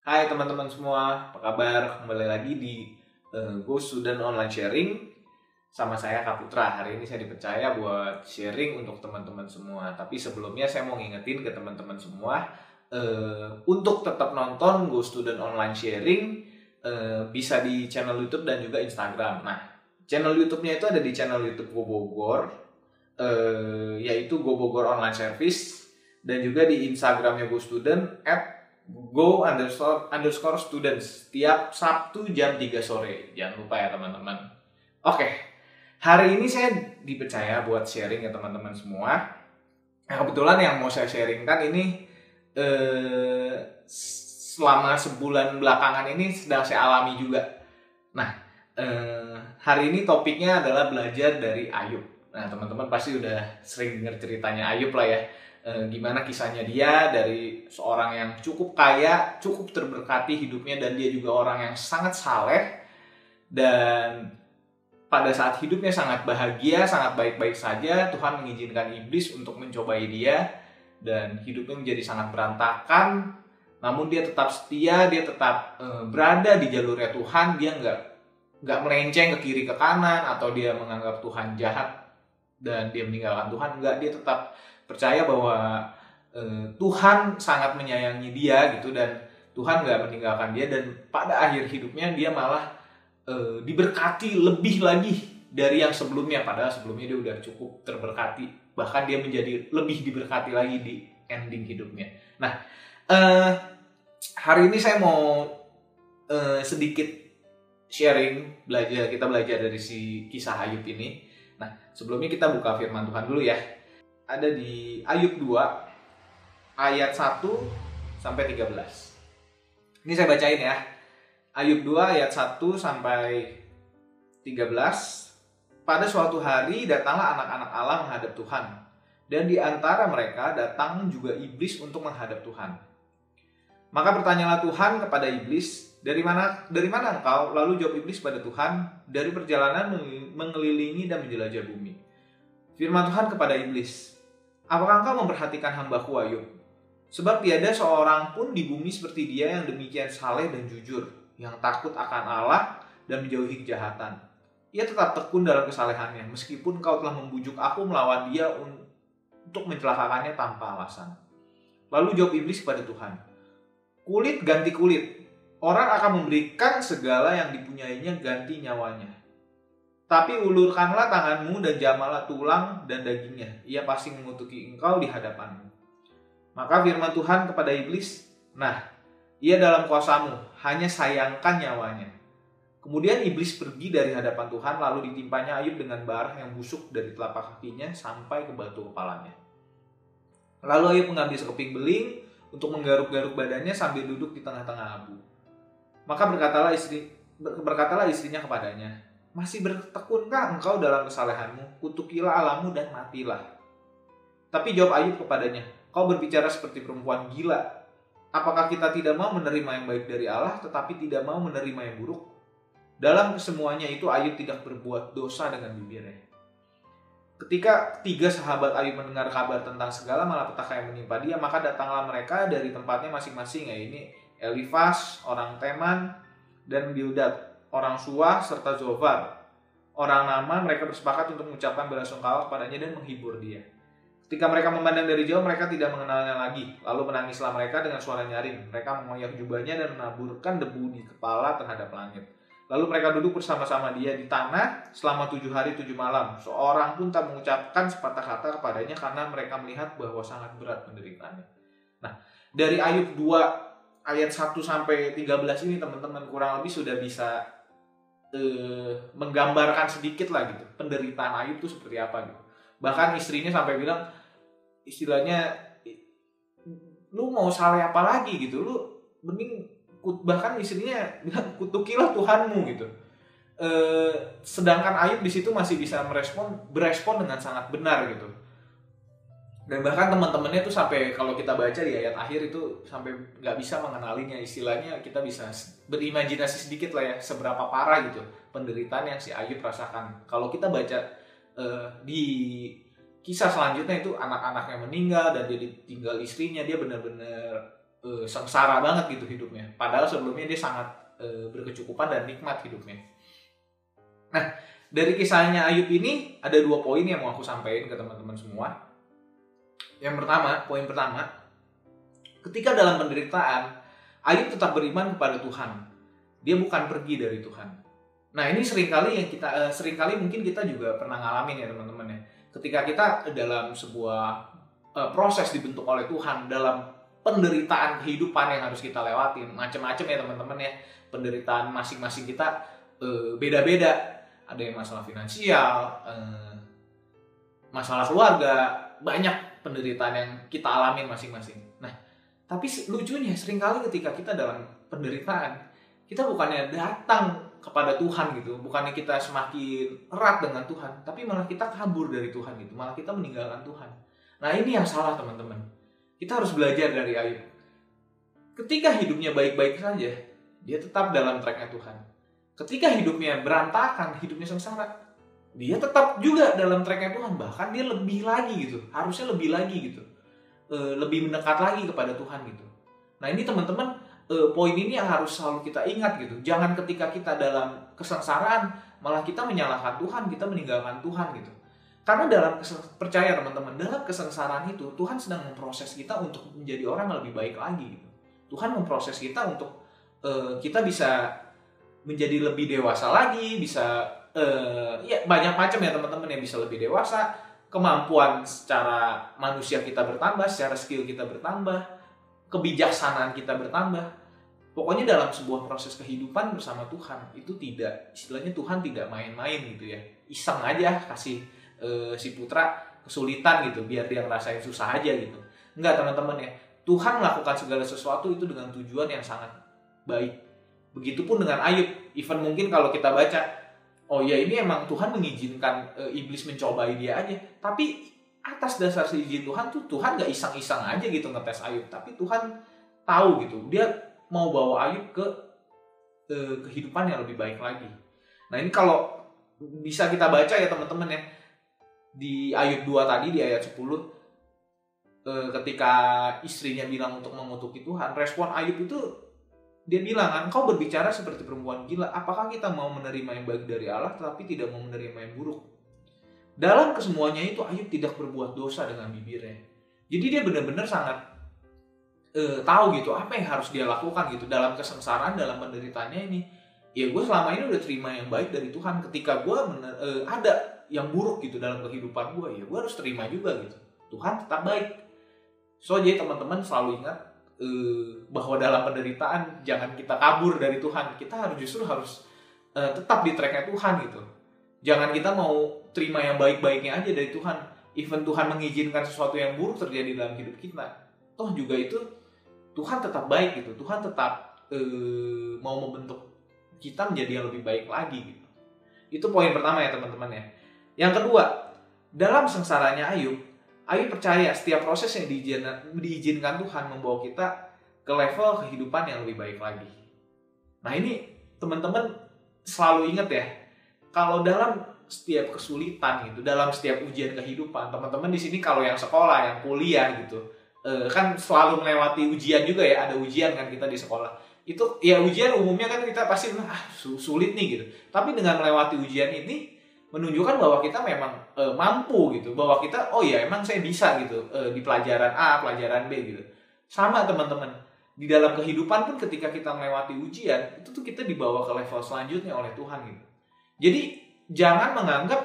Hai teman-teman semua, apa kabar? Kembali lagi di Go Student Online Sharing sama saya Kak Putra. Hari ini saya dipercaya buat sharing untuk teman-teman semua. Tapi sebelumnya saya mau ngingetin ke teman-teman semua untuk tetap nonton Go Student Online Sharing bisa di channel YouTube dan juga Instagram. Nah, channel YouTube-nya itu ada di channel YouTube Go Bogor, yaitu Go Bogor Online Service, dan juga di Instagramnya Go Student @go_underscore students tiap Sabtu jam 3 sore. Jangan lupa ya teman-teman. Oke, hari ini saya dipercaya buat sharing ya teman-teman semua. Nah, kebetulan yang mau saya sharingkan ini selama sebulan belakangan ini sedang saya alami juga. Nah, hari ini topiknya adalah belajar dari Ayub. Nah, teman-teman pasti udah sering dengar ceritanya Ayub lah ya. Gimana kisahnya dia dari seorang yang cukup kaya, cukup terberkati hidupnya, dan dia juga orang yang sangat saleh, dan pada saat hidupnya sangat bahagia, sangat baik-baik saja, Tuhan mengizinkan iblis untuk mencobai dia, dan hidupnya menjadi sangat berantakan. Namun dia tetap setia, dia tetap berada di jalurnya Tuhan. Dia nggak melenceng ke kiri ke kanan, atau dia menganggap Tuhan jahat dan dia meninggalkan Tuhan. Enggak, dia tetap percaya bahwa Tuhan sangat menyayangi dia gitu, dan Tuhan nggak meninggalkan dia, dan pada akhir hidupnya dia malah diberkati lebih lagi dari yang sebelumnya. Padahal sebelumnya dia udah cukup terberkati, bahkan dia menjadi lebih diberkati lagi di ending hidupnya. Nah, hari ini saya mau sedikit sharing, kita belajar dari si kisah Ayub ini. Nah, sebelumnya kita buka firman Tuhan dulu ya. Ada di Ayub 2 ayat 1 sampai 13. Ini saya bacain ya. Ayub 2 ayat 1 sampai 13. Pada suatu hari datanglah anak-anak Allah menghadap Tuhan, dan di antara mereka datang juga iblis untuk menghadap Tuhan. Maka bertanyalah Tuhan kepada iblis, dari mana engkau? Lalu jawab iblis pada Tuhan, dari perjalanan mengelilingi dan menjelajah bumi. Firman Tuhan kepada iblis, apakah engkau memperhatikan hamba-Ku Ayub? Sebab tiada seorang pun di bumi seperti dia yang demikian saleh dan jujur, yang takut akan Allah dan menjauhi kejahatan. Ia tetap tekun dalam kesalehannya, meskipun kau telah membujuk aku melawan dia untuk mencelakakannya tanpa alasan. Lalu jawab iblis kepada Tuhan, kulit ganti kulit, orang akan memberikan segala yang dipunyainya ganti nyawanya. Tapi ulurkanlah tanganmu dan jamalah tulang dan dagingnya. Ia pasti mengutuki engkau di hadapanmu. Maka firman Tuhan kepada iblis, nah, ia dalam kuasamu, hanya sayangkan nyawanya. Kemudian iblis pergi dari hadapan Tuhan, lalu ditimpanya Ayub dengan bara yang busuk dari telapak kakinya sampai ke batu kepalanya. Lalu Ayub mengambil sekeping beling untuk menggaruk-garuk badannya sambil duduk di tengah-tengah abu. Maka berkatalah istrinya kepadanya, masih bertekunkah engkau dalam kesalehanmu? Kutukilah Allahmu dan matilah. Tapi jawab Ayub kepadanya, kau berbicara seperti perempuan gila. Apakah kita tidak mau menerima yang baik dari Allah, tetapi tidak mau menerima yang buruk? Dalam kesemuanya itu Ayub tidak berbuat dosa dengan bibirnya. Ketika 3 sahabat Ayub mendengar kabar tentang segala malapetaka yang menimpa dia, maka datanglah mereka dari tempatnya masing-masing, yaitu Elifas, orang Teman, dan Bildad, orang Suah, serta Zofar, orang Nama. Mereka bersepakat untuk mengucapkan belasungkawa kepadanya dan menghibur dia. Ketika mereka memandang dari jauh, mereka tidak mengenalnya lagi. Lalu menangislah mereka dengan suara nyaring. Mereka mengoyak jubahnya dan menaburkan debu di kepala terhadap langit. Lalu mereka duduk bersama-sama dia di tanah selama 7 hari 7 malam. Seorang pun tak mengucapkan sepatah kata kepadanya, karena mereka melihat bahwa sangat berat penderitaannya. Nah, dari Ayub 2 ayat 1 sampai 13 ini teman-teman kurang lebih sudah bisa menggambarkan sedikit lah gitu penderitaan Ayub itu seperti apa gitu. Bahkan istrinya sampai bilang, istilahnya, lu mau saleh apa lagi gitu, lu mending, bahkan istrinya bilang, kutukilah Tuhanmu gitu. Sedangkan Ayub di situ masih bisa berespon dengan sangat benar gitu. Dan bahkan teman-temannya tuh sampai, kalau kita baca di ayat akhir itu, sampai nggak bisa mengenalinya. Istilahnya kita bisa berimajinasi sedikit lah ya, seberapa parah gitu penderitaan yang si Ayub rasakan. Kalau kita baca di kisah selanjutnya itu anak-anaknya meninggal dan dia ditinggal istrinya, dia benar-benar sengsara banget gitu hidupnya. Padahal sebelumnya dia sangat berkecukupan dan nikmat hidupnya. Nah, dari kisahnya Ayub ini ada 2 poin yang mau aku sampaikan ke teman-teman semua. Yang pertama, poin pertama, ketika dalam penderitaan, Ayub tetap beriman kepada Tuhan. Dia bukan pergi dari Tuhan. Nah, ini seringkali mungkin kita juga pernah ngalamin ya teman-teman ya. Ketika kita dalam sebuah proses dibentuk oleh Tuhan, dalam penderitaan kehidupan yang harus kita lewatin, macam-macam ya teman-teman ya. Penderitaan masing-masing kita beda-beda. Ada yang masalah finansial, masalah keluarga, banyak penderitaan yang kita alami masing-masing. Nah, tapi lucunya seringkali ketika kita dalam penderitaan, kita bukannya datang kepada Tuhan gitu, bukannya kita semakin erat dengan Tuhan, tapi malah kita kabur dari Tuhan gitu, malah kita meninggalkan Tuhan. Nah, ini yang salah teman-teman. Kita harus belajar dari Ayub. Ketika hidupnya baik-baik saja, dia tetap dalam tracknya Tuhan. Ketika hidupnya berantakan, hidupnya sengsara, dia tetap juga dalam tracknya Tuhan. Bahkan dia lebih lagi gitu, harusnya lebih lagi gitu, lebih mendekat lagi kepada Tuhan gitu. Nah, ini teman-teman, poin ini yang harus selalu kita ingat gitu. Jangan ketika kita dalam kesengsaraan malah kita menyalahkan Tuhan, kita meninggalkan Tuhan gitu. Karena percaya teman-teman, dalam kesengsaraan itu Tuhan sedang memproses kita untuk menjadi orang yang lebih baik lagi gitu. Tuhan memproses kita untuk kita bisa menjadi lebih dewasa lagi, bisa ya banyak macam ya teman-teman, yang bisa lebih dewasa, kemampuan secara manusia kita bertambah, secara skill kita bertambah, kebijaksanaan kita bertambah. Pokoknya dalam sebuah proses kehidupan bersama Tuhan itu tidak, istilahnya Tuhan tidak main-main gitu ya, iseng aja kasih si putra kesulitan gitu biar dia ngerasain susah aja gitu. Enggak teman-teman ya, Tuhan melakukan segala sesuatu itu dengan tujuan yang sangat baik. Begitupun dengan Ayub. Even mungkin kalau kita baca, oh ya ini emang Tuhan mengizinkan iblis mencobai dia aja, tapi atas dasar seizin Tuhan tuh, Tuhan gak iseng-iseng aja gitu ngetes Ayub, tapi Tuhan tahu gitu, dia mau bawa Ayub ke kehidupan yang lebih baik lagi. Nah, ini kalau bisa kita baca ya teman-teman ya, di Ayub 2 tadi di ayat 10, ketika istrinya bilang untuk mengutuki Tuhan, respon Ayub itu dia bilang, engkau berbicara seperti perempuan gila. Apakah kita mau menerima yang baik dari Allah tetapi tidak mau menerima yang buruk? Dalam kesemuanya itu Ayub tidak berbuat dosa dengan bibirnya. Jadi dia benar-benar sangat tahu gitu apa yang harus dia lakukan gitu dalam kesengsaraan, dalam penderitaannya ini. Ya gue selama ini udah terima yang baik dari Tuhan. Ketika gue ada yang buruk gitu dalam kehidupan gue, ya gue harus terima juga gitu. Tuhan tetap baik. So jadi teman-teman selalu ingat bahwa dalam penderitaan jangan kita kabur dari Tuhan. Kita justru harus tetap di tracknya Tuhan gitu. Jangan kita mau terima yang baik-baiknya aja dari Tuhan. Even Tuhan mengizinkan sesuatu yang buruk terjadi dalam hidup kita, toh juga itu Tuhan tetap baik gitu. Tuhan tetap mau membentuk kita menjadi yang lebih baik lagi gitu. Itu poin pertama ya teman-teman ya. Yang kedua, dalam sengsaranya Ayub percaya setiap proses yang diizinkan Tuhan membawa kita ke level kehidupan yang lebih baik lagi. Nah, ini teman-teman selalu ingat ya, kalau dalam setiap kesulitan gitu, dalam setiap ujian kehidupan, teman-teman di sini kalau yang sekolah, yang kuliah gitu, kan selalu melewati ujian juga ya, ada ujian kan kita di sekolah. Itu ya ujian umumnya kan kita pasti sulit nih gitu. Tapi dengan melewati ujian ini menunjukkan bahwa kita memang mampu gitu, bahwa kita oh ya emang saya bisa gitu di pelajaran A, pelajaran B gitu. Sama teman-teman, di dalam kehidupan pun ketika kita melewati ujian itu tuh kita dibawa ke level selanjutnya oleh Tuhan gitu. Jadi jangan menganggap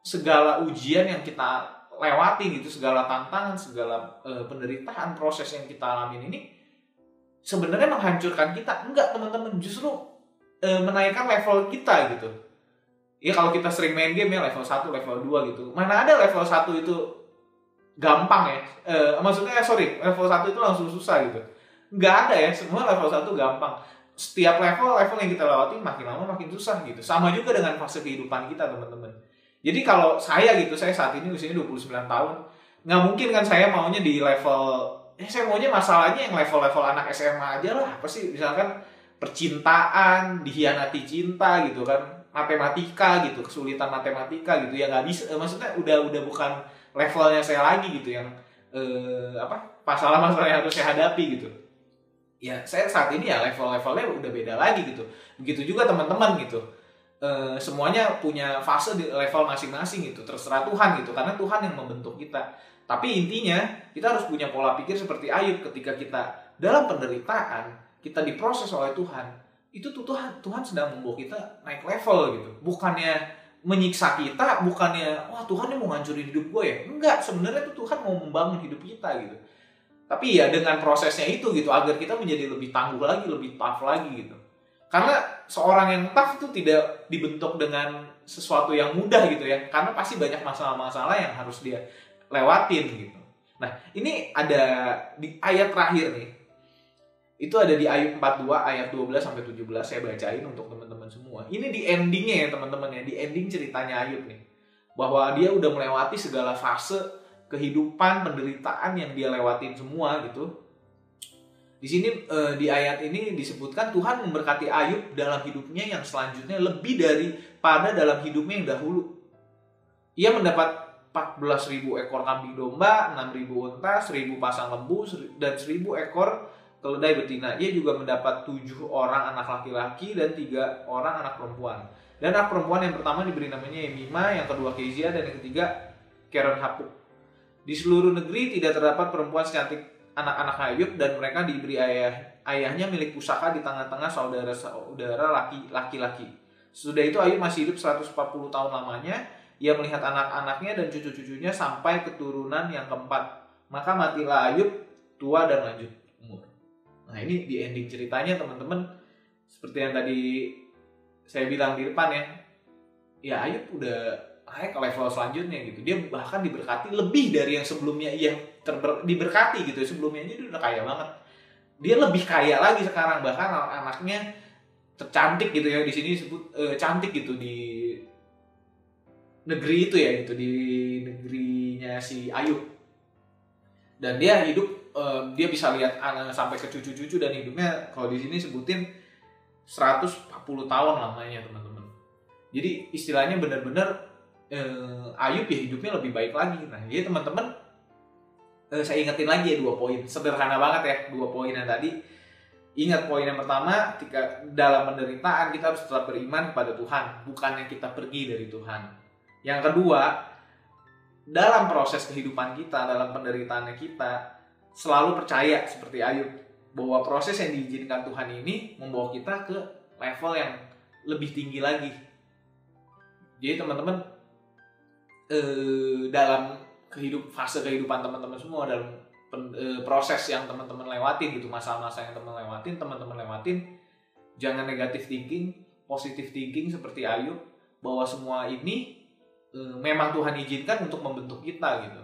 segala ujian yang kita lewati gitu, segala tantangan, segala penderitaan, proses yang kita alamin ini sebenarnya menghancurkan kita. Enggak teman-teman, justru menaikkan level kita gitu. Ya kalau kita sering main game ya level 1, level 2 gitu. Mana ada level 1 itu gampang ya. Level 1 itu langsung susah gitu. Nggak ada ya, semua level 1 gampang. Setiap level yang kita lewati makin lama makin susah gitu. Sama juga dengan fase kehidupan kita teman-teman. Jadi kalau saya saat ini usianya 29 tahun. Nggak mungkin kan saya maunya di level, saya maunya masalahnya yang level-level anak SMA aja lah. Apa sih, misalkan percintaan, dihianati cinta gitu kan. Matematika gitu, kesulitan matematika gitu ya nggak bisa, maksudnya udah bukan levelnya saya lagi gitu, yang masalah-masalah yang harus saya hadapi gitu. Ya saya saat ini ya level-levelnya udah beda lagi gitu. Begitu juga teman-teman gitu. Semuanya punya fase di level masing-masing gitu. Terserah Tuhan gitu, karena Tuhan yang membentuk kita. Tapi intinya kita harus punya pola pikir seperti Ayub. Ketika kita dalam penderitaan, kita diproses oleh Tuhan, itu tuh Tuhan sedang membawa kita naik level gitu. Bukannya menyiksa kita, bukannya wah Tuhan yang mau ngancurin hidup gue ya. Enggak, sebenarnya tuh Tuhan mau membangun hidup kita gitu. Tapi ya dengan prosesnya itu gitu, agar kita menjadi lebih tangguh lagi, lebih tough lagi gitu. Karena seorang yang tough itu tidak dibentuk dengan sesuatu yang mudah gitu ya. Karena pasti banyak masalah-masalah yang harus dia lewatin gitu. Nah, ini ada di ayat terakhir nih. Itu ada di Ayub 42 ayat 12 sampai 17, saya bacain untuk teman-teman semua. Ini di endingnya ya teman-teman ya, di ending ceritanya Ayub nih. Bahwa dia udah melewati segala fase kehidupan, penderitaan yang dia lewatin semua gitu. Di sini di ayat ini disebutkan Tuhan memberkati Ayub dalam hidupnya yang selanjutnya lebih daripada dalam hidupnya yang dahulu. Ia mendapat 14.000 ekor kambing domba, 6.000 unta, 1.000 pasang lembu, dan 1.000 ekor keledai betina. Ia juga mendapat 7 orang anak laki-laki dan 3 orang anak perempuan. Dan anak perempuan yang pertama diberi namanya Yemima, yang kedua Kezia, dan yang ketiga Keren Hapuk. Di seluruh negeri tidak terdapat perempuan secantik anak-anak Ayub, dan mereka diberi ayahnya milik pusaka di tengah-tengah saudara-saudara laki-laki. Sesudah itu Ayub masih hidup 140 tahun lamanya. Ia melihat anak-anaknya dan cucu-cucunya sampai keturunan yang keempat. Maka matilah Ayub tua dan lanjut umur. Nah ini di ending ceritanya teman-teman, seperti yang tadi saya bilang di depan ya. Ya Ayub udah naik ke level selanjutnya gitu. Dia bahkan diberkati lebih dari yang sebelumnya ia diberkati gitu. Sebelumnya aja dia udah kaya banget. Dia lebih kaya lagi sekarang, bahkan anaknya tercantik gitu ya, di sini disebut cantik gitu di negeri itu ya gitu, di negerinya si Ayub. Dan dia hidup dia bisa lihat sampai ke cucu-cucu, dan hidupnya kalau di sini sebutin 140 tahun lamanya teman-teman. Jadi istilahnya benar-benar Ayub ya hidupnya lebih baik lagi. Nah, jadi teman-teman saya ingetin lagi ya 2 poin. Sederhana banget ya 2 poin yang tadi. Ingat poin yang pertama, ketika dalam penderitaan kita harus tetap beriman kepada Tuhan, bukannya kita pergi dari Tuhan. Yang kedua, dalam proses kehidupan kita, dalam penderitaannya kita, selalu percaya seperti Ayub bahwa proses yang diizinkan Tuhan ini membawa kita ke level yang lebih tinggi lagi. Jadi teman-teman, dalam fase kehidupan teman-teman semua, dalam proses yang teman-teman lewatin gitu, masalah-masalah yang teman-teman lewatin, jangan negatif thinking, positive thinking seperti Ayub, bahwa semua ini memang Tuhan izinkan untuk membentuk kita gitu.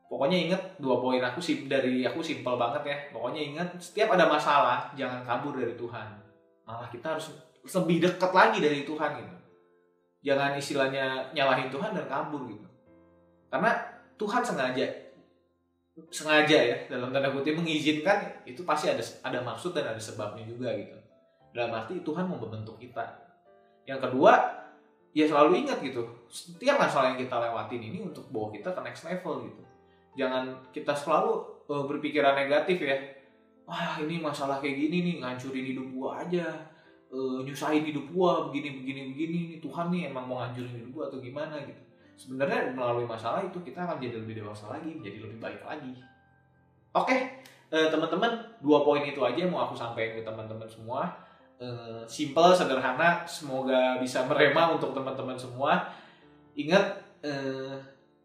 Pokoknya ingat 2 poin aku simple banget ya. Pokoknya ingat, setiap ada masalah jangan kabur dari Tuhan, malah kita harus lebih dekat lagi dari Tuhan gitu. Jangan istilahnya nyalahin Tuhan dan kabur gitu. Karena Tuhan sengaja ya dalam tanda kutip mengizinkan, itu pasti ada maksud dan ada sebabnya juga gitu. Dalam arti Tuhan mau membentuk kita. Yang kedua, ya selalu ingat gitu, setiap masalah yang kita lewatin ini untuk bawa kita ke next level gitu. Jangan kita selalu berpikiran negatif ya. Wah ini masalah kayak gini nih, ngancurin hidup gua aja, nyusahin hidup gua begini nih, Tuhan nih emang mau ngancurin hidup gua atau gimana gitu. Sebenarnya melalui masalah itu kita akan jadi lebih dewasa lagi, menjadi lebih baik lagi. Oke, teman-teman, 2 poin itu aja yang mau aku sampaikan ke teman-teman semua. Simple, sederhana, semoga bisa merema untuk teman-teman semua. Ingat,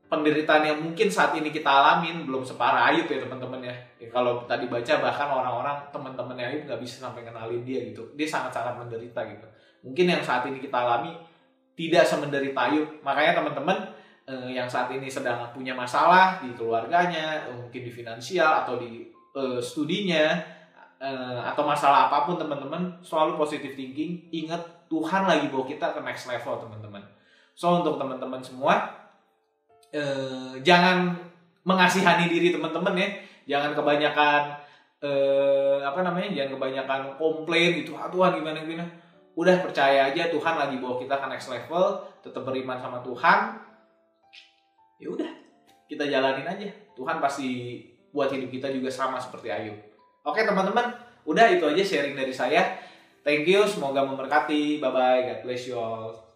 penderitaan yang mungkin saat ini kita alamin belum separah Ayub ya teman-teman ya. Kalau tadi baca bahkan orang-orang teman-teman Ayub nggak bisa sampai kenalin dia gitu. Dia sangat-sangat menderita gitu. Mungkin yang saat ini kita alami tidak semenderita Ayub. Makanya teman-teman yang saat ini sedang punya masalah di keluarganya, mungkin di finansial atau di studinya, atau masalah apapun teman-teman, selalu positive thinking. Ingat Tuhan lagi bawa kita ke next level teman-teman. So untuk teman-teman semua, jangan mengasihani diri teman-teman ya. Jangan kebanyakan jangan kebanyakan komplain gitu. Tuhan gimana. Udah percaya aja Tuhan lagi bawa kita ke next level, tetap beriman sama Tuhan. Ya udah. kita jalanin aja. Tuhan pasti buat hidup kita juga sama seperti Ayub. Oke teman-teman, udah itu aja sharing dari saya. Thank you, semoga memberkati. Bye-bye, God bless you all.